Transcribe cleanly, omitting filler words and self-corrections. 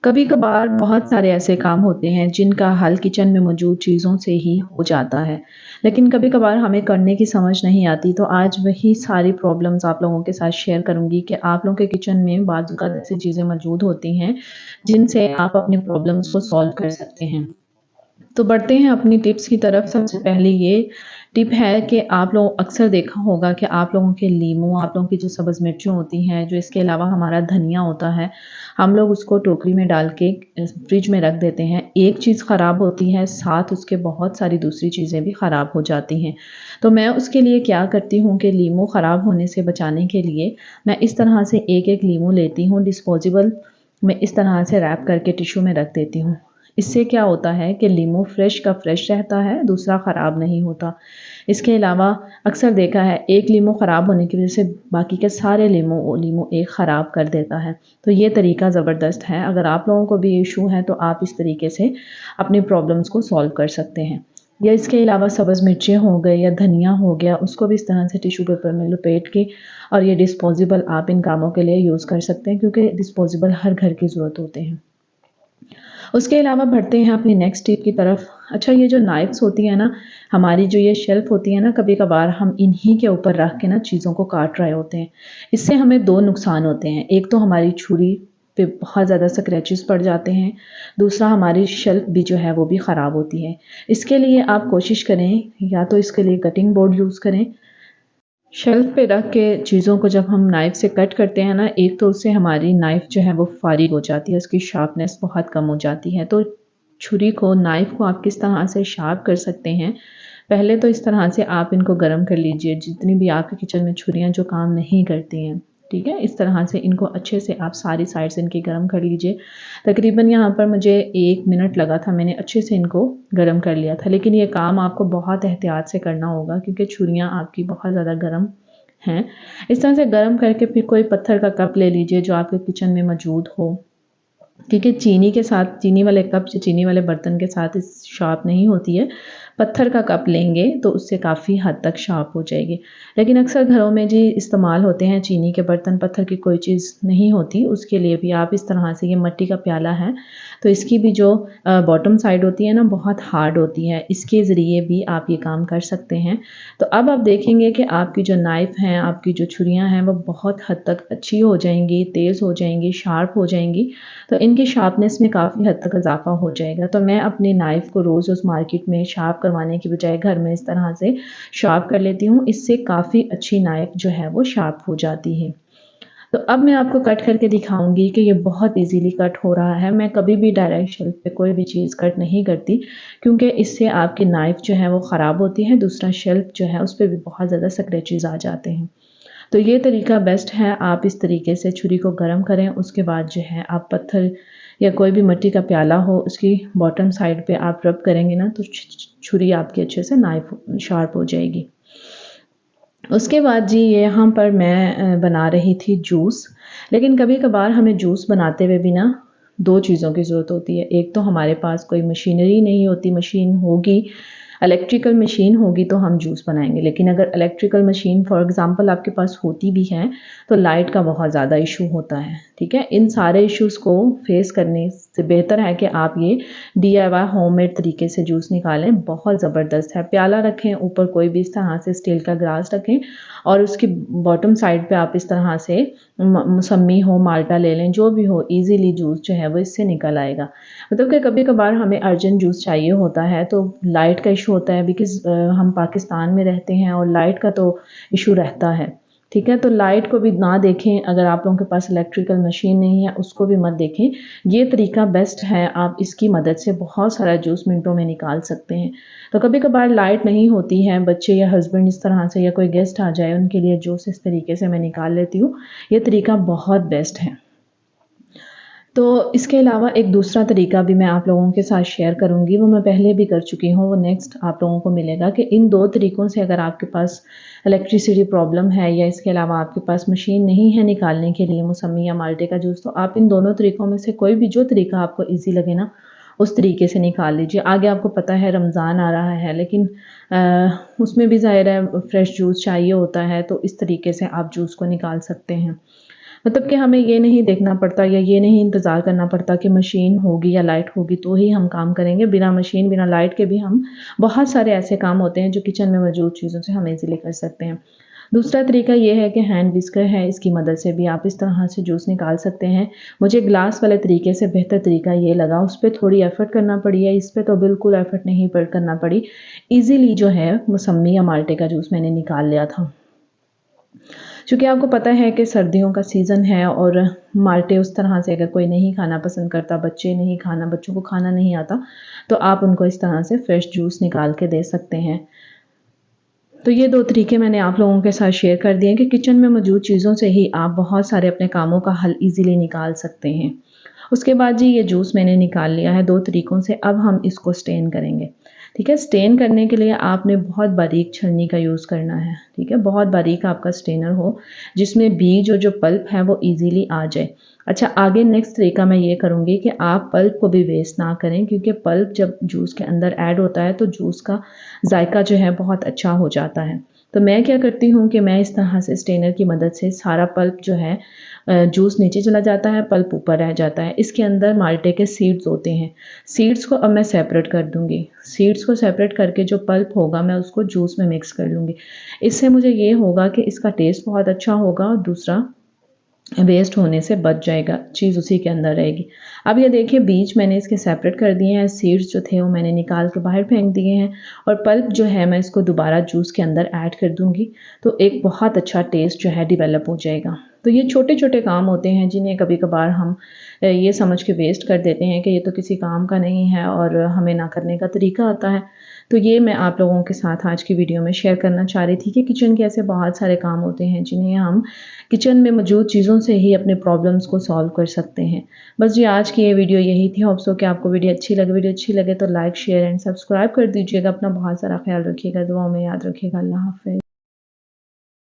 कभी कभार बहुत सारे ऐसे काम होते हैं जिनका हल किचन में मौजूद चीज़ों से ही हो जाता है, लेकिन कभी कभार हमें करने की समझ नहीं आती। तो आज वही सारी प्रॉब्लम्स आप लोगों के साथ शेयर करूंगी कि आप लोगों के किचन में बाज़ औक़ात ऐसी चीज़ें मौजूद होती हैं जिनसे आप अपनी प्रॉब्लम्स को सॉल्व कर सकते हैं। तो बढ़ते हैं अपनी टिप्स की तरफ। सबसे पहले ये टिप है कि आप लोग अक्सर देखा होगा कि आप लोगों के लीमू, आप लोगों की जो सब्ज़ मिर्चें होती हैं, जो इसके अलावा हमारा धनिया होता है, हम लोग उसको टोकरी में डाल के फ्रिज में रख देते हैं। एक चीज़ ख़राब होती है, साथ उसके बहुत सारी दूसरी चीज़ें भी ख़राब हो जाती हैं। तो मैं उसके लिए क्या करती हूँ कि लीमू ख़राब होने से बचाने के लिए मैं इस तरह से एक-एक लीमू लेती हूँ, डिस्पोज़ेबल में इस तरह से रैप करके टिश्यू में रख देती हूँ। इससे क्या होता है कि लीमू फ्रेश का फ्रेश रहता है, दूसरा ख़राब नहीं होता। इसके अलावा अक्सर देखा है एक लीमू ख़राब होने की वज़ह से बाकी के सारे लीमू एक ख़राब कर देता है। तो ये तरीका ज़बरदस्त है। अगर आप लोगों को भी इश्यू है तो आप इस तरीके से अपनी प्रॉब्लम्स को सॉल्व कर सकते हैं। या इसके अलावा सब्ज़ मिर्चें हो गई या धनिया हो गया, उसको भी इस तरह से टिश्यू पेपर में लपेट के, और ये डिस्पोज़ेबल आप इन कामों के लिए यूज़ कर सकते हैं क्योंकि डिस्पोज़ेबल हर घर की ज़रूरत होते हैं। उसके अलावा बढ़ते हैं अपनी नेक्स्ट टिप की तरफ। अच्छा, ये जो नाइफ़्स होती हैं ना, हमारी जो ये शेल्फ़ होती है ना, कभी-कभार हम इन्हीं के ऊपर रख के ना चीज़ों को काट रहे होते हैं। इससे हमें 2 नुकसान होते हैं। एक तो हमारी छुरी पे बहुत ज़्यादा स्क्रैचेस पड़ जाते हैं, दूसरा हमारी शेल्फ़ भी जो है वो भी ख़राब होती है। इसके लिए आप कोशिश करें, या तो इसके लिए कटिंग बोर्ड यूज़ करें। शेल्फ पे रख के चीज़ों को जब हम नाइफ़ से कट करते हैं ना, एक तो उससे हमारी नाइफ़ जो है वो फ़ारिग हो जाती है, उसकी शार्पनेस बहुत कम हो जाती है। तो छुरी को, नाइफ़ को आप किस तरह से शार्प कर सकते हैं, पहले तो इस तरह से आप इनको गरम कर लीजिए, जितनी भी आपके किचन में छुरियाँ जो काम नहीं करती हैं, ठीक है? इस तरह से इनको अच्छे से आप सारी साइड से इनकी गरम कर लीजिए। तकरीबन यहाँ पर मुझे 1 मिनट लगा था, मैंने अच्छे से इनको गरम कर लिया था। लेकिन ये काम आपको बहुत एहतियात से करना होगा क्योंकि छुरियाँ आपकी बहुत ज़्यादा गरम हैं। इस तरह से गरम करके फिर कोई पत्थर का कप ले लीजिए जो आपके किचन में मौजूद हो। क्योंकि चीनी के साथ, चीनी वाले कप से, चीनी वाले बर्तन के साथ इस शार्प नहीं होती है। पत्थर का कप लेंगे तो उससे काफ़ी हद तक शार्प हो जाएगी। लेकिन अक्सर घरों में जी इस्तेमाल होते हैं चीनी के बर्तन, पत्थर की कोई चीज़ नहीं होती, उसके लिए भी आप इस तरह से, ये मिट्टी का प्याला है, तो इसकी भी जो बॉटम साइड होती है ना, बहुत हार्ड होती है। इसके ज़रिए भी आप ये काम कर सकते हैं। तो अब आप देखेंगे कि आपकी जो नाइफ़ हैं, आपकी जो छुरियाँ हैं, वो बहुत हद तक अच्छी हो जाएँगी, तेज़ हो जाएँगी, शार्प हो जाएँगी। तो इनकी शार्पनेस में काफ़ी हद तक इज़ाफ़ा हो जाएगा। तो मैं अपनी नाइफ़ को रोज़ मार्केट में शार्प करवाने की बजाय घर में इस तरह से शार्प कर लेती हूँ। इससे काफ़ी अच्छी नाइफ़ जो है वो शार्प हो जाती है। तो अब मैं आपको कट करके दिखाऊँगी कि ये बहुत ईज़िली कट हो रहा है। मैं कभी भी डायरेक्ट शेल्फ़ पे कोई भी चीज़ कट नहीं करती क्योंकि इससे आपकी नाइफ़ जो है वो ख़राब होती है। दूसरा, शेल्फ़ जो है उस पे भी बहुत ज़्यादा स्क्रैचेज़ आ जाते हैं। तो ये तरीका बेस्ट है। आप इस तरीके से छुरी को गरम करें, उसके बाद जो है आप पत्थर या कोई भी मिट्टी का प्याला हो, उसकी बॉटम साइड पे आप रब करेंगे ना, तो छुरी आपकी अच्छे से नाइफ शार्प हो जाएगी। उसके बाद जी, ये यहाँ पर मैं बना रही थी जूस। लेकिन कभी-कभार हमें जूस बनाते हुए भी ना 2 चीज़ों की ज़रूरत होती है। एक तो हमारे पास कोई मशीनरी नहीं होती, मशीन होगी, इलेक्ट्रिकल मशीन होगी तो हम जूस बनाएँगे। लेकिन अगर इलेक्ट्रिकल मशीन फॉर एग्ज़ाम्पल आपके पास होती भी है, तो लाइट का बहुत ज़्यादा इश्यू होता है, ठीक है? इन सारे इश्यूज़ को फ़ेस करने से बेहतर है कि आप ये डीआईवाई होममेड तरीके से जूस निकालें, बहुत ज़बरदस्त है। प्याला रखें, ऊपर कोई भी इस तरह से स्टील का ग्लास रखें और उसकी बॉटम साइड पे आप इस तरह से मौसम्मी हो, माल्टा ले लें, जो भी हो, ईज़िली जूस जो है वो इससे निकल आएगा। मतलब कि कभी-कभार हमें अर्जेंट जूस चाहिए होता है, तो लाइट का इश्यू होता है बिकॉज़ हम पाकिस्तान में रहते हैं और लाइट का तो इश्यू रहता है, ठीक है? तो लाइट को भी ना देखें, अगर आप लोगों के पास इलेक्ट्रिकल मशीन नहीं है, उसको भी मत देखें। ये तरीका बेस्ट है, आप इसकी मदद से बहुत सारा जूस मिनटों में निकाल सकते हैं। तो कभी-कभार लाइट नहीं होती है, बच्चे या हस्बैंड इस तरह से, या कोई गेस्ट आ जाए, उनके लिए जूस इस तरीके से मैं निकाल लेती हूँ। ये तरीका बहुत बेस्ट है। तो इसके अलावा एक दूसरा तरीका भी मैं आप लोगों के साथ शेयर करूँगी, वो मैं पहले भी कर चुकी हूँ, वो नेक्स्ट आप लोगों को मिलेगा कि इन 2 तरीकों से अगर आपके पास इलेक्ट्रिसिटी प्रॉब्लम है या इसके अलावा आपके पास मशीन नहीं है निकालने के लिए मौसम्मी या माल्टे का जूस, तो आप इन दोनों तरीकों में से कोई भी जो तरीका आपको ईज़ी लगे ना, उस तरीके से निकाल लीजिए। आगे आपको पता है रमज़ान आ रहा है, लेकिन उसमें भी ज़ाहिर है फ्रेश जूस चाहिए होता है, तो इस तरीके से आप जूस को निकाल सकते हैं। मतलब कि हमें ये नहीं देखना पड़ता या ये नहीं इंतज़ार करना पड़ता कि मशीन होगी या लाइट होगी तो ही हम काम करेंगे। बिना मशीन, बिना लाइट के भी हम बहुत सारे ऐसे काम होते हैं जो किचन में मौजूद चीज़ों से हम ईज़िली कर सकते हैं। दूसरा तरीका ये है कि हैंड व्हिस्कर है, इसकी मदद से भी आप इस तरह से जूस निकाल सकते हैं। मुझे ग्लास वाले तरीके से बेहतर तरीका ये लगा, उस पे थोड़ी एफ़र्ट करना पड़ी है, इस पे तो बिल्कुल एफ़र्ट नहीं करना पड़ी। ईज़िली जो है मौसम्मी या माल्टे का जूस मैंने निकाल लिया था। चूँकि आपको पता है कि सर्दियों का सीज़न है और माल्टे उस तरह से अगर कोई नहीं खाना पसंद करता, बच्चों को खाना नहीं आता, तो आप उनको इस तरह से फ्रेश जूस निकाल के दे सकते हैं। तो ये 2 तरीके मैंने आप लोगों के साथ शेयर कर दिए कि किचन में मौजूद चीज़ों से ही आप बहुत सारे अपने कामों का हल ईज़िली निकाल सकते हैं। उसके बाद जी ये जूस मैंने निकाल लिया है 2 तरीकों से, अब हम इसको स्टेन करेंगे। ठीक है? स्टेन करने के लिए आपने बहुत बारीक छलनी का यूज़ करना है। ठीक है? बहुत बारीक आपका स्टेनर हो, जिसमें बीज और जो पल्प है वो ईज़िली आ जाए। अच्छा, आगे नेक्स्ट तरीका मैं ये करूँगी कि आप पल्प को भी वेस्ट ना करें, क्योंकि पल्प जब जूस के अंदर ऐड होता है तो जूस का ज़ायका जो है बहुत अच्छा हो जाता है। तो मैं क्या करती हूँ कि मैं इस तरह से स्टेनर की मदद से सारा पल्प जो है जूस नीचे चला जाता है, पल्प ऊपर रह जाता है। इसके अंदर माल्टे के सीड्स होते हैं। सीड्स को अब मैं सेपरेट कर दूँगी। सीड्स को सेपरेट करके जो पल्प होगा मैं उसको जूस में मिक्स कर लूँगी। इससे मुझे ये होगा कि इसका टेस्ट बहुत अच्छा होगा और दूसरा वेस्ट होने से बच जाएगा, चीज़ उसी के अंदर रहेगी। अब ये देखिए बीज मैंने इसके सेपरेट कर दिए हैं, सीड्स जो थे वो मैंने निकाल के बाहर फेंक दिए हैं और पल्प जो है मैं इसको दोबारा जूस के अंदर ऐड कर दूँगी, तो एक बहुत अच्छा टेस्ट जो है डेवलप हो जाएगा। तो ये छोटे-छोटे काम होते हैं जिन्हें कभी-कभार हम ये समझ के वेस्ट कर देते हैं कि ये तो किसी काम का नहीं है और हमें ना करने का तरीका आता है। तो ये मैं आप लोगों के साथ आज की वीडियो में शेयर करना चाह रही थी कि किचन के ऐसे बहुत सारे काम होते हैं जिन्हें हम किचन में मौजूद चीज़ों से ही अपने प्रॉब्लम्स को सॉल्व कर सकते हैं। बस जी आज की ये वीडियो यही थी। होप सो कि आपको वीडियो अच्छी लगे तो लाइक, शेयर एंड सब्सक्राइब कर दीजिएगा। अपना बहुत सारा ख्याल रखिएगा, दुआओं में याद रखिएगा। अल्लाह हाफ़िज़।